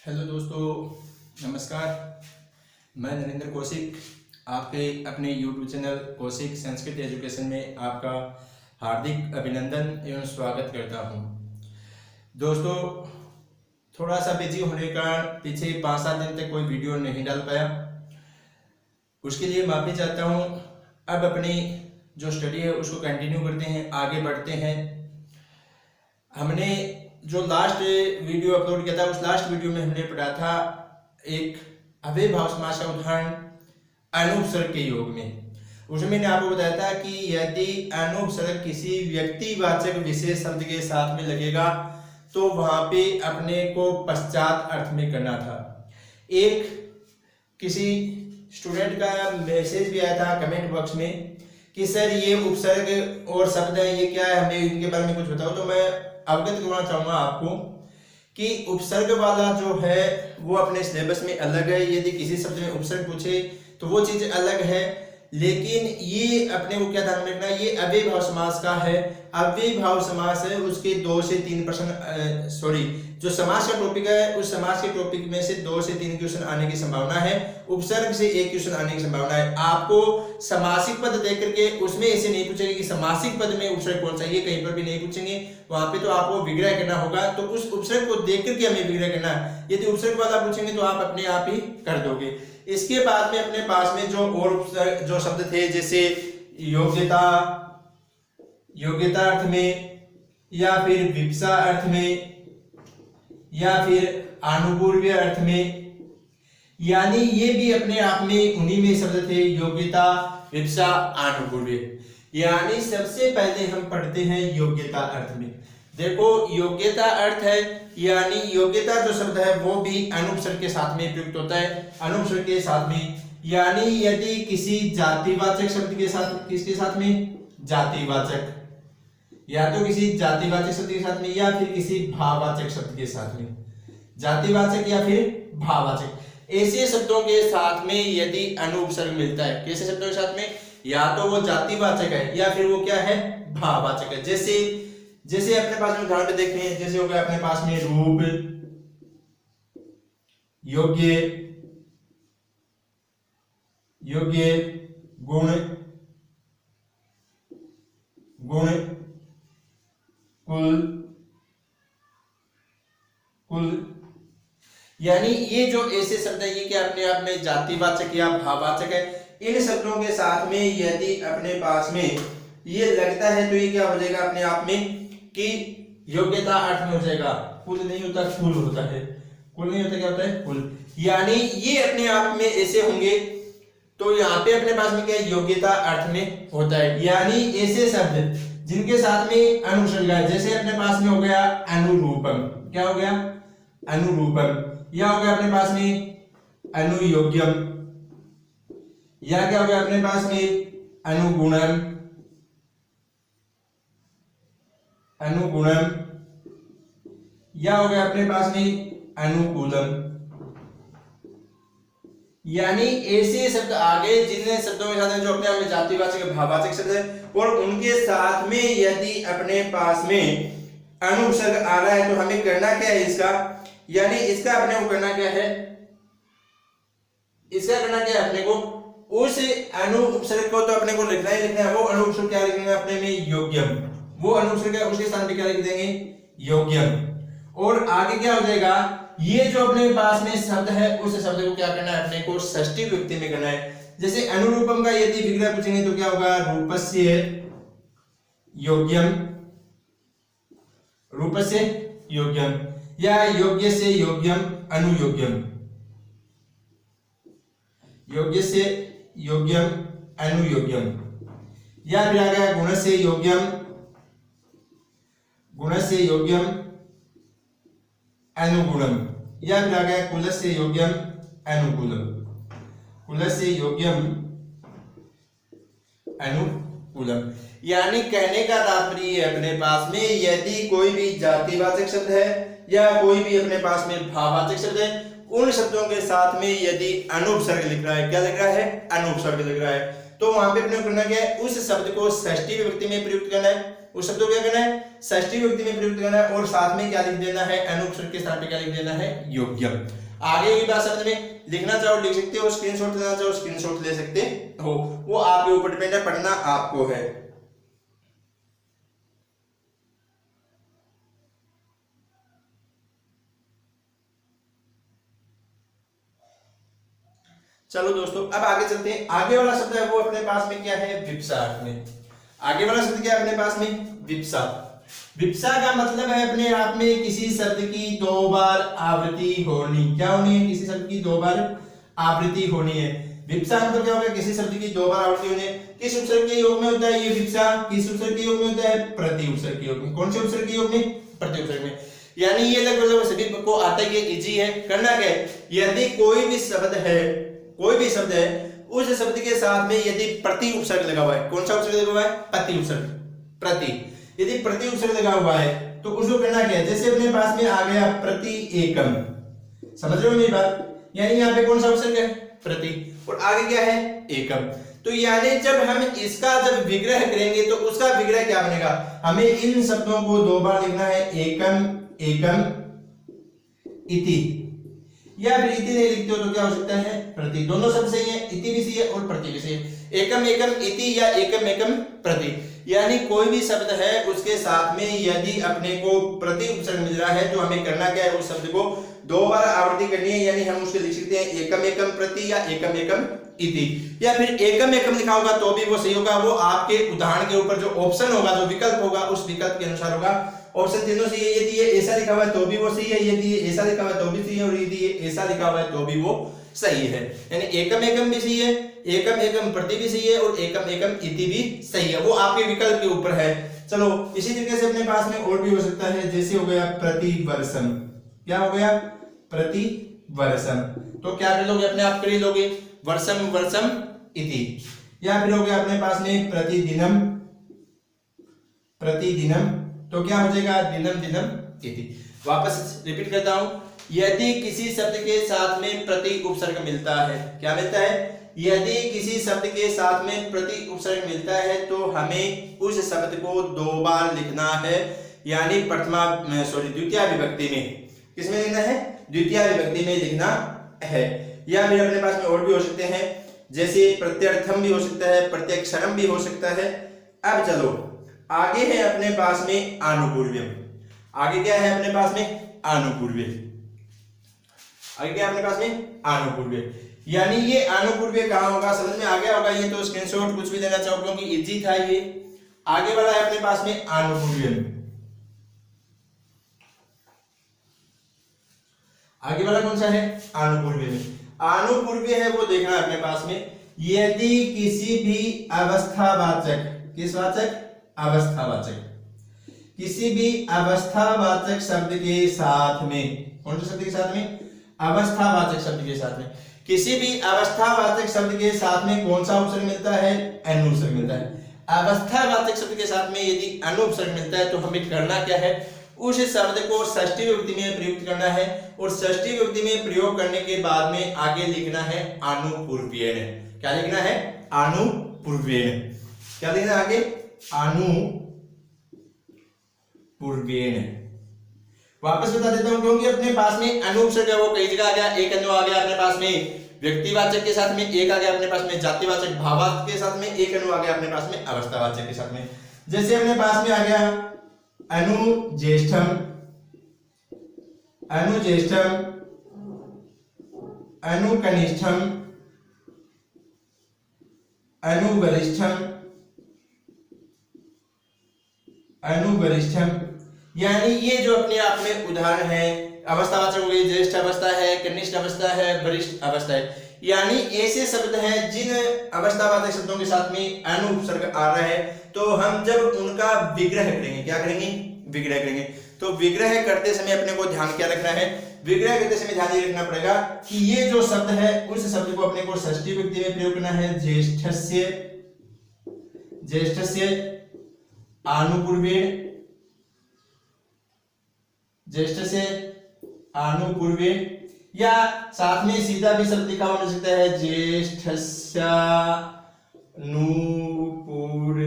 Hello दोस्तों, नमस्कार। मैं नरेंद्र कौशिक आपके अपने YouTube channel Kaushik Sanskrit education में आपका हार्दिक अभिनंदन एवं स्वागत करता हूं। दोस्तों, थोड़ा सा बिजी होने का पीछे 5-7 दिन तक कोई वीडियो नहीं डाल पाया, उसके लिए माफ़ी चाहता हूं। अब अपनी जो स्टडी है उसको कंटिन्यू करते हैं, आगे बढ़ते हैं। हमने जो लास्ट वीडियो अपलोड किया था, उस लास्ट वीडियो में हमने पढ़ा था एक अव्यय भाव समास का उदाहरण अनुपसर्ग के योग में। उसमें मैंने आपको बताया था कि यदि अनुपसर्ग किसी व्यक्तिवाचक विशेष शब्द के साथ में लगेगा तो वहां पे अपने को पश्चात अर्थ में करना था। एक किसी स्टूडेंट का मैसेज भी आया था कमेंट बॉक्स में कि सर ये उपसर्ग और शब्द है, ये क्या है, हमें इनके बारे में कुछ बताओ। तो मैं अवगत करवाना चाहूंगा आपको कि उपसर्ग वाला जो है वो अपने सिलेबस में अलग है। यदि किसी शब्द में उपसर्ग पूछे तो वो चीज अलग है, लेकिन ये अपने को क्या ध्यान में रखना है, ये अव्यय भाव समास का है। अव्यय भाव समास है, उसके 2 से 3% जो समास का टॉपिक है उस समास के टॉपिक में से 2 से 3 क्वेश्चन आने की संभावना है, उपसर्ग से 1 क्वेश्चन आने की संभावना है। आपको समासिक पद देख करके उसमें ऐसे नहीं पूछेंगे कि समासिक पद में उपसर्ग कौन सा, ये कहीं पर भी नहीं पूछेंगे। वहां पे तो आपको विग्रह करना होगा, तो उस उपसर्ग को देख करके हमें विग्रह करना है। यदि उपसर्ग वाला पूछेंगे तो आप अपने आप ही कर दोगे। इसके बाद में अपने पास में जो और जो शब्द थे, जैसे योग्यता अर्थ में, या फिर विवक्षा अर्थ में, या फिर आनुपूर्व्य अर्थ में, यानी ये भी अपने आप में उन्हीं में शब्द थे, योग्यता, विवक्षा, आनुपूर्व्य। यानी सबसे पहले हम पढ़ते हैं योग्यता अर्थ में। देखो, योग्यता अर्थ है, यानी योग्यता जो शब्द है वो भी अनुपसर्ग के साथ में प्रयुक्त होता है। अनुपसर्ग के साथ में, यानी यदि किसी जातिवाचक शब्द के साथ, किसके साथ में, जातिवाचक, या तो किसी जातिवाचक शब्द के साथ में या फिर किसी भाववाचक शब्द के साथ में, जातिवाचक या फिर भाववाचक, ऐसे शब्दों के साथ में यदि अनुपसर्ग मिलता है, कैसे शब्दों के साथ में, या तो वो जातिवाचक है या फिर वो क्या है, भाववाचक है। जैसे अपने पास में उदाहरण पे देखते हैं, जैसे हो गया अपने पास में रूप, योग्य, गुण, कुल, यानी ये जो ऐसे शब्द है ये क्या अपने आप में जातिवाचक या भाववाचक है। इन शब्दों के साथ में यदि अपने पास में ये लगता है तो ये क्या हो जाएगा अपने आप में कि योग्यता अर्थ में हो जाएगा। कुल नहीं होता, कुल होता है। कुल नहीं होता, क्या होता है, कुल। यानी ये अपने आप में ऐसे होंगे तो यहाँ पे अपने पास में क्या है, योग्यता अर्थ में होता है। यानी ऐसे शब्द जिनके साथ में अनुपसर्ग है, जैसे अपने पास में हो गया अनुरूपम, क्या हो गया, अनुरूपम, या हो गया अपने पास में अनुयोग्यम, या क्या हो गया अपने पास में अनुगुणम, या हो गया अपने पास में अनुकूलम। यानी ऐसे शब्द आगे जिन शब्दों के साथ जो अपने आप में जातिवाचक भाववाचक शब्द है और उनके साथ में यदि अपने पास में अनुपसर्ग आ रहा है तो हमें करना क्या है इसका, यानी इसका अपने को करना क्या है, इसका करना क्या है अपने को, उस अनुपसर्ग को तो अपने को लिखना ही लिखना है। वो अनुपसर्ग क्या लिखेंगे अपने में, योग्यम। वो अनुपसर्ग है उसके स्थान पे क्या लिख देंगे, योग्यम। और आगे क्या हो जाएगा, ये जो अपने पास में शब्द है उस शब्द को क्या करना है अपने को षष्ठी विभक्ति में करना है। जैसे अनुरूपम का यदि विग्रह पूछेंगे तो क्या होगा, रूपस्य योग्यम, रूपस्य योग्यम, या योग्य से योग्यम, अनुयोग्यम, योग्य से योग्यम, अनुयोग्यम, या फिर आ गया गुण से योग्यम, अनुगुणम, या फिर आ गया कुल से योग्यम, अनुकूलम, कुल से योग्यम, अनुकूलम। यानी कहने का तात्पर्य अपने पास में यदि कोई भी जातिवाचक शब्द है या कोई भी अपने पास में भाववाचक शब्द है, उन शब्दों के साथ में यदि अनुपसर्ग लिख रहा है, क्या लिख रहा है, अनुपसर्ग लिख रहा है, तो वहां पे अपने करना क्या है, उस शब्द को षष्ठी विभक्ति में प्रयुक्त करना है। उस शब्द को क्या करना है, षष्ठी विभक्ति में प्रयुक्त करना है और साथ में क्या लिख देना है, अनुपसर्ग के स्थान पे क्या लिख देना है, योग्यम। आगे की बात समझ में, लिखना चाहो लिख सकते हो, स्क्रीनशॉट लेना चाहो स्क्रीनशॉट ले सकते हो, वो आपके ऊपर डिपेंड है, पढ़ना आपको है। चलो दोस्तों अब आगे चलते हैं। आगे वाला शब्द है वो अपने पास में क्या है, विप्सा अर्थ में। आगे वाला शब्द क्या है अपने पास में, विप्सा। विप्सा का मतलब है अपने आप में किसी शब्द की दो बार आवृत्ति होनी। क्या होनी है, किसी शब्द की दो बार आवृत्ति होनी है। विप्सा मतलब क्या होगा, किसी शब्द की दो बार आवृत्ति होनी है। किस उपसर्ग के योग में होता है ये विप्सा, किस उपसर्ग के योग में होता है, प्रति उपसर्ग के योग में। कौन से उपसर्ग के योग में, प्रति उपसर्ग में। यानी ये लगभग सभी को आता है, ये इजी है। करना क्या है, यदि कोई भी शब्द है, कोई भी शब्द है, उस शब्द के साथ में यदि प्रति उपसर्ग लगा हुआ है, कौन सा उपसर्ग लगा हुआ है, प्रति उपसर्ग, प्रति, यदि प्रति उपसर्ग लगा हुआ है तो उसको करना क्या है, जैसे अपने पास में आ गया प्रति एकम, समझ रहे हो मेरी बात, यानी यहाँ पे कौन सा उपसर्ग है, प्रति, और आगे क्या है, एकम। तो यानी जब हम इसका जब विग्रह करेंगे तो उसका विग्रह क्या बनेगा, हमें इन शब्दों को दो बार लिखना है, एकम एकम इति, या फिर इति नहीं लिखते हो तो क्या हो सकता है, प्रति। दोनों शब्द सही है, इति भी सही है और प्रति भी सही है। एकम एकम इति या एकम एकम प्रति, यानी कोई भी शब्द है उसके साथ में यदि अपने को प्रति उपसर्ग मिल रहा है तो हमें करना क्या है, उस शब्द को दो बार आवृत्ति करनी है। यानी हम उसको लिख सकते हैं एकम एकम प्रति या एकम एकम इति, या फिर एकम एकम लिखा होगा तो भी वो सही होगा। वो आपके उदाहरण के ऊपर जो ऑप्शन होगा, जो विकल्प होगा, उस विकल्प के अनुसार होगा। ऑप्शन तीनों सही है, यदि ये ऐसा लिखा हुआ है तो भी वो सही है, यदि ये ऐसा लिखा हुआ है तो भी सही है, और यदि ये ऐसा लिखा हुआ है तो भी वो सही है। यानी एकम एकम भी सही है, एकम एकम प्रति भी सही है, और एकम एकम इति भी सही है। वो आपके विकल्प के ऊपर है। चलो इसी तरीके से अपने पास में और भी हो सकता है, जैसे हो गया प्रतिवर्षम। क्या हो गया, प्रतिवर्षम। तो क्या कर लोगे, अपने आप कर ही लोगे, वर्षम वर्षम इति। या फिर हो गया अपने पास में प्रतिदिनम, प्रतिदिनम, तो क्या हो जाएगा, दिनम दिनम इति। वापस रिपीट करता हूं, यदि किसी शब्द के साथ में प्रति उपसर्ग मिलता है, क्या मिलता है, यदि किसी शब्द के साथ में प्रति उपसर्ग मिलता है तो हमें उस शब्द को दो बार लिखना है। यानी द्वितीय विभक्ति में, किसमें लिखना है, द्वितीय विभक्ति में लिखना है। या फिर अपने पास में और भी हो सकते हैं, जैसे प्रत्यर्थम भी हो सकता है, प्रत्यक्षरम भी हो सकता है। अब चलो आगे है अपने पास में आनुपूर्व्यम। आगे क्या है अपने पास में, आनुपूर्व्य। आगे क्या है अपने पास में, आनुपूर्व्य। यानी ये आनुपूर्व्य कहां होगा, समझ में आ गया होगा। ये तो स्क्रीनशॉट कुछ भी देना चाहो क्योंकि इजी था ये। आगे वाला है अपने पास में आनुपूर्व्यम। आगे वाला कौन सा है, आनुपूर्व्य में। आनुपूर्व्य है वो देखना अपने पास में, यदि किसी भी अवस्थावाचक, किस वाचक, अवस्थावाचक, किसी भी अवस्थावाचक शब्द के साथ में, कौन से शब्द के साथ में, अवस्थावाचक शब्द के साथ में, किसी भी अवस्थावाचक शब्द के साथ में कौन सा उपसर्ग मिलता है, अनुपसर्ग मिलता है। अवस्थावाचक शब्द के साथ में यदि अनुपसर्ग मिलता है तो हमें करना क्या है, उस शब्द को षष्ठी विभक्ति में प्रयुक्त करना है, और षष्ठी विभक्ति में प्रयोग करने के बाद में आगे लिखना है आनुपूर्व्येण। क्या लिखना है, आनुपूर्व्येण। क्या लिखना है आगे, आनुपूर्व्येण। वापस बता देता हूं, क्योंकि अपने पास में अनुपसर्ग है वो कई जगह आ गया। एक अनु आ गया अपने पास में व्यक्तिवाचक के साथ में, एक आ गया अपने पास में जातिवाचक भावार्थ के साथ में, एक अनु आ गया अपने पास में अवस्थावाचक के साथ में। जैसे अपने पास में आ गया अनुज्येष्ठम, अनुज्येष्ठम, अनुकनिष्ठम, अनुवरिष्ठम, अनुवरिष्ठम। यानी ये जो अपने आप में उदाहरण है, अवस्थावाचक हो गई, ज्येष्ठ अवस्था है, कनिष्ठ अवस्था है, वरिष्ठ अवस्था है। यानी ऐसे शब्द हैं जिन अवस्थावाचक शब्दों के साथ में अनुपसर्ग आ रहा है, तो हम जब उनका विग्रह करेंगे, क्या करेंगे, विग्रह करेंगे। तो विग्रह करते समय अपने को ध्यान क्या रखना है, विग्रह करते समय ध्यान ये रखना पड़ेगा कि ये जो शब्द है उस शब्द को अपने को षष्ठी विभक्ति में प्रयोग करना है। ज्येष्ठस्य, ज्येष्ठस्य आनुपूर्व्येण, ज्येष्ठस्य आनुपूर्व्येण, या साथ में सीधा भी शब्द लिखा हुआ मिल सकता है, ज्येष्ठस्य नुपूर्व्येण।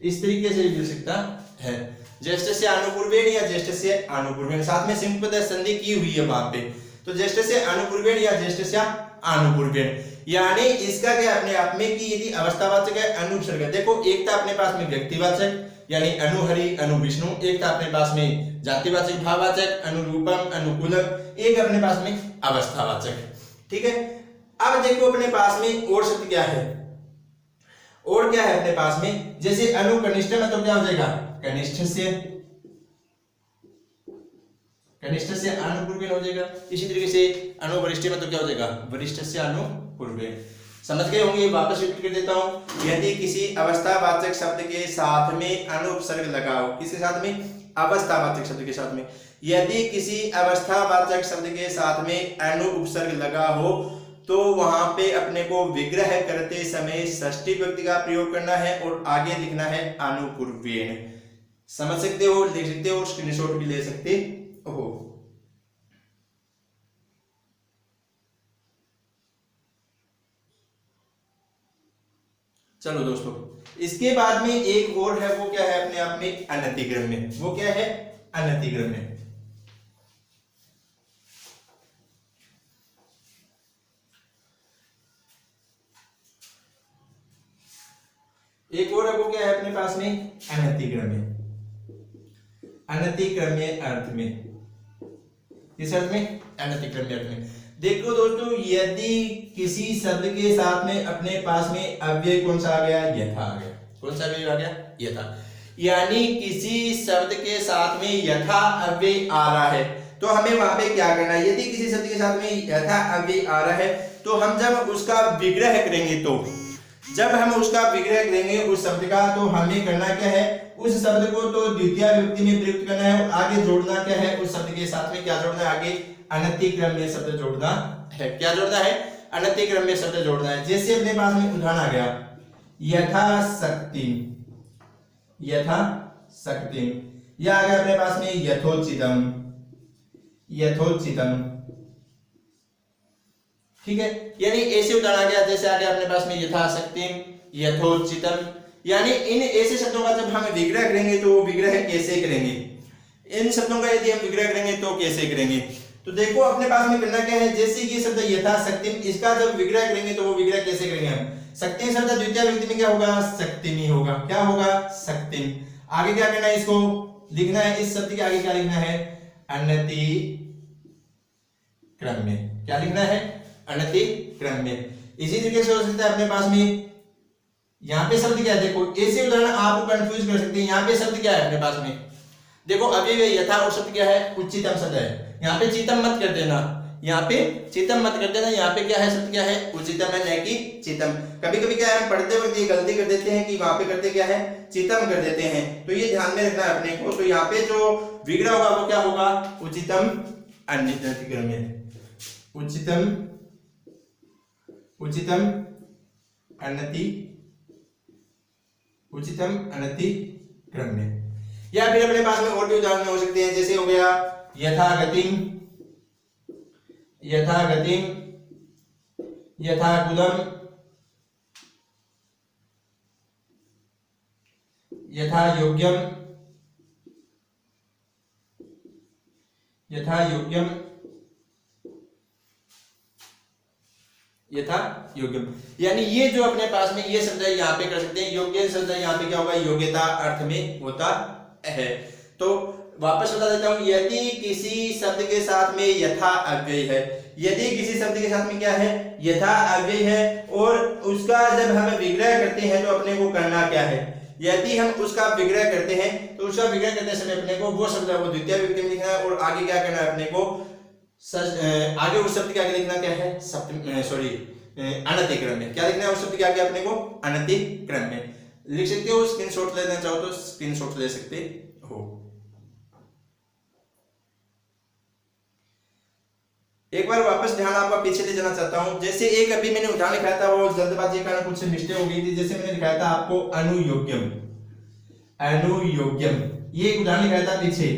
इस तरीके से भी मिल सकता है, ज्येष्ठ से अनुपूर्वेण या ज्येष्ठ से अनुपूर्वेण, साथ में संयुक्त संधि की हुई है वहां पे, तो ज्येष्ठ से अनुपूर्वेण या ज्येष्ठ से अनुपूर्वेण, यानी इसका क्या अपने आप में कि यदि अवस्थावाचक है अनुपसर्ग, देखो एक था अपने पास में व्यक्तिवाचक यानी अनुहरि अनुविष्णु, एक था अपने पास में जातिवाचक भाववाचक अनुरूपम अनुकूलम, एक अपने पास में अवस्थावाचक, ठीक है। अब देखो अपने पास में और शब्द क्या है, और क्या है अपने पास में, जैसे अनुकनिष्ठ में तो क्या हो जाएगा कनिष्ठ से अनुपूर्वेण हो जाएगा, इसी तरीके से अनुवरिष्ठ में तो क्या हो जाएगा वरिष्ठ से अनुपूर्वेण। समझ गए होंगे, वापस रिपीट कर देता हूं, यदि किसी अवस्थावाचक शब्द के साथ में अनुपसर्ग लगाओ, किसके साथ में, अवस्थावाचक शब्द के साथ में, यदि किसी अवस्थावाचक शब्द के साथ में अनुपसर्ग लगा हो तो वहां पे अपने को विग्रह करते समय षष्ठी विभक्ति का प्रयोग करना है और आगे लिखना है अनुपूर्वेण। समझ सकते हो, लिख सकते हो, स्क्रीनशॉट भी ले सकते हो। चलो दोस्तों, इसके बाद में एक और है, वो क्या है अपने आप में अनतिक्रम में, वो क्या है अनतिक्रम में। एक और है, वो क्या है अपने पास में अनतिक्रम्य, अनतिक्रम्य अर्थ में, किस अर्थ में, अनतिक्रम्य अर्थ में। देखो दोस्तों, यदि किसी शब्द के साथ में अपने पास में अव्यय कौन सा आ गया, यथा आ गया, कौन सा अव्यय आ गया, यथा, यानी किसी शब्द के साथ में यथा अव्यय आ रहा है तो हमें वहां पे क्या करना है, यदि किसी शब्द के साथ में यथा अव्यय आ रहा है तो हम जब उसका विग्रह करेंगे, तो जब हम उसका विग्रह करेंगे उस शब्द का, तो हमें करना क्या है, उस शब्द को तो द्वितीय विभक्ति में प्रयुक्त करना है और आगे जोड़ना क्या है, उस शब्द के साथ में क्या जोड़ना है, आगे अनतिक्रम्य शब्द जोड़ना है। क्या जोड़ना है, अनतिक्रम्य शब्द जोड़ना है। जैसे अपने पास में उदाहरण आ गया, यथाशक्ति, यथाशक्ति, या आ गया अपने पास में यथोचितम, यथोचितम, ठीक है, यानी ऐसे उदाहरण आ गया। जैसे आ गया अपने पास में यथाशक्तिम, यथोचितम, यानी इन ऐसे शब्दों का जब हम विग्रह करेंगे तो वो विग्रह कैसे करेंगे, इन शब्दों का यदि हम विग्रह करेंगे तो कैसे करेंगे, तो देखो अपने पास में करना क्या है, जैसे ये शब्द यथाशक्तिम, इसका जब विग्रह करेंगे तो वो विग्रह कैसे करेंगे हम, शक्ति शब्द द्वितीय विभक्ति में क्या होगा, शक्तिमी होगा, क्या होगा, शक्तिम। आगे क्या करना है, इसको लिखना है, इस शब्द के आगे क्या लिखना है, अनतिक्रम्य, क्या लिखना है, अनतिक्रम्य। इसी तरीके से हो सकता है अपने पास में यहाँ पे शब्द क्या है, देखो ऐसे उदाहरण आपको कंफ्यूज कर सकते हैं। यहाँ पे शब्द क्या है अपने पास में, देखो अभी यथा और शब्द क्या है, उच्चितम शब्द है, यहाँ पे चितम मत कर देना, यहाँ पे चितम मत कर देना, यहाँ पे क्या है, शब्द क्या है, उचितम है, न कि चितम। कभी कभी क्या है, पढ़ते वक्त ये गलती कर देते हैं कि वहां पे करते क्या है, चितम कर देते हैं, तो ये ध्यान में रखना है अपने को। तो यहाँ पे जो विग्रह होगा वो क्या होगा, उचितम अनतिक्रम्य, उचितम, उचितम अनति, उचितम अनतिक्रम्य। या फिर अपने पास में और भी उदाहरण हो सकते हैं, जैसे हो गया यथागतिम, यथागतिम, यथाकुलम, यथायोग्यम, यथायोग्यम, यथा योग्यम, यानी ये जो अपने पास में ये शब्द है यहाँ पे कर सकते हैं। योग्य शब्द यहाँ पे क्या होगा, योग्यता अर्थ में होता है। तो वापस बता देता हूं, यदि किसी शब्द के साथ में यथा अव्यय है, यदि किसी शब्द के साथ में क्या है, यथा अव्यय है, और उसका जब हम विग्रह करते हैं तो अपने को करना क्या है, यदि हम उसका विग्रह करते हैं तो उसका विग्रह करते समय अपने को वो शब्द है वो द्वितीय विभक्ति में लिखना है और आगे क्या करना है अपने को, आगे उस शब्द के आगे लिखना क्या है, अनतिक्रम्य। क्या लिखना है उस शब्द के आगे अपने को, अनतिक्रम्य लिख सकते हो। स्क्रीनशॉट लेना चाहो तो स्क्रीनशॉट ले सकते हो। एक बार वापस ध्यान आपका पीछे ले जाना चाहता हूं। जैसे एक अभी मैंने उदाहरण लिखाया था, वो जल्दबाजी के कारण कुछ मिस्टेक हो गई थी। जैसे मैंने लिखाया था आपको अनुयोग्यम, अनुयोग्यम, ये एक उदाहरण लिखाया था पीछे,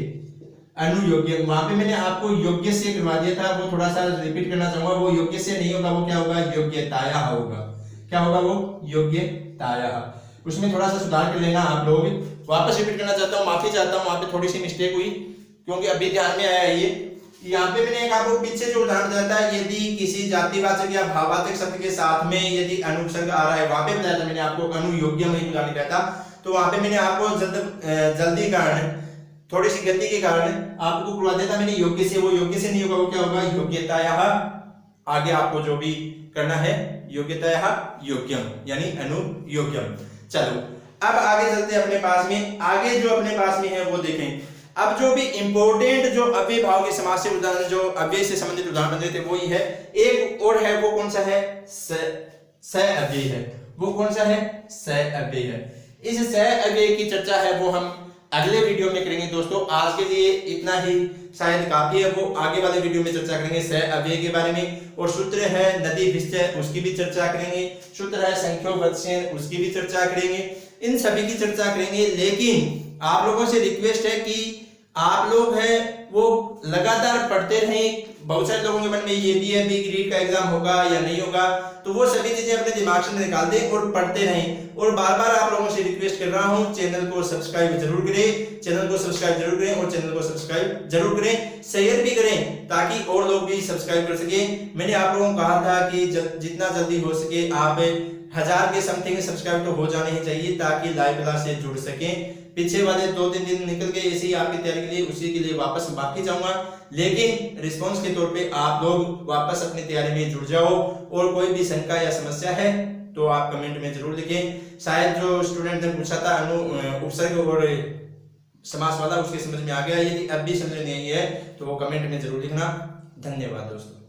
अनुयोग्यम। वहां पे मैंने आपको योग्य से करवा दिया था, वो थोड़ा सा रिपीट करना चाहूंगा। वो योग्य से नहीं होगा, वो क्या होगा, योग्यताया होगा। क्या होगा वो, योग्यताया। उसमें थोड़ा सा सुधार कर लेना आप लोग। वापस रिपीट करना चाहता हूँ, माफी चाहता हूँ, वहां पे थोड़ी सी मिस्टेक हुई क्योंकि अभी ध्यान में आया है ये। यहाँ पे मैंने एक आपको पीछे जो उदाहरण दिया था, यदि किसी जातिवाचक या भाववाचक शब्द के साथ में यदि अनुपसर्ग आ रहा है, वहां पे बताया था मैंने आपको अनुयोग्यम एक उदाहरण दिया था। तो वहां पे मैंने आपको जल्दी कारण, थोड़ी सी गति के कारण आपको करवा देता मैंने योग्य से, वो योग्य से नहीं होगा, वो क्या होगा योग्यताया। आगे आपको जो भी करना है योग्यताया योग्यम यानी अनुयोग्यम। चलो अब आगे चलते हैं अपने पास में। आगे जो अपने पास में है वो देखें। अब जो भी इंपॉर्टेंट जो अव्यय भाव के समास से उदाहरण, जो अव्यय से संबंधित उदाहरण बन रहे थे वो ही है। एक और है, वो कौन सा है, स अव्यय है। वो कौन सा है, स अव्यय है। इस स अव्यय की चर्चा है वो हम अगले वीडियो में करेंगे दोस्तों। आज के लिए इतना ही शायद काफी है, वो आगे वाले वीडियो में चर्चा करेंगे स अव्यय के बारे में। और सूत्र है नदी विषय, उसकी भी चर्चा करेंगे। सूत्र है संख्योवचन, उसकी भी चर्चा करेंगे। इन सभी की चर्चा करेंगे। लेकिन आप लोगों से रिक्वेस्ट है कि आप लोग हैं वो लगातार पढ़ते रहें। बहुत सारे लोगों के मन में ये भी है बी ग्रेड का एग्जाम होगा या नहीं होगा, तो वो सभी चीजें अपने दिमाग से निकाल दें और पढ़ते रहें। और बार बार आप लोगों से रिक्वेस्ट कर रहा हूं, चैनल को सब्सक्राइब जरूर करें, चैनल को सब्सक्राइब जरूर करें और चैनल को सब्सक्राइब जरूर करें, शेयर भी करें ताकि और लोग भी सब्सक्राइब कर सके। मैंने आप लोगों को कहा था कि जितना जल्दी हो सके आप 1000 के समथिंग सब्सक्राइब तो हो जाने ही चाहिए ताकि लाइव क्लास से जुड़ सकें। पीछे वाले 2-3 दिन निकल गए ऐसे ही आपकी तैयारी के लिए, उसी के लिए वापस माफी चाहूंगा। लेकिन रिस्पांस के तौर पे आप लोग वापस अपनी तैयारी में जुड़ जाओ। और कोई भी शंका या समस्या है तो आप कमेंट में जरूर लिखें। शायद जो स्टूडेंट ने पूछा था उपसर्ग और समास वाला, उसके समझ में आ गया। यदि अब भी समझ में नहीं है तो वो कमेंट में जरूर लिखना। धन्यवाद दोस्तों।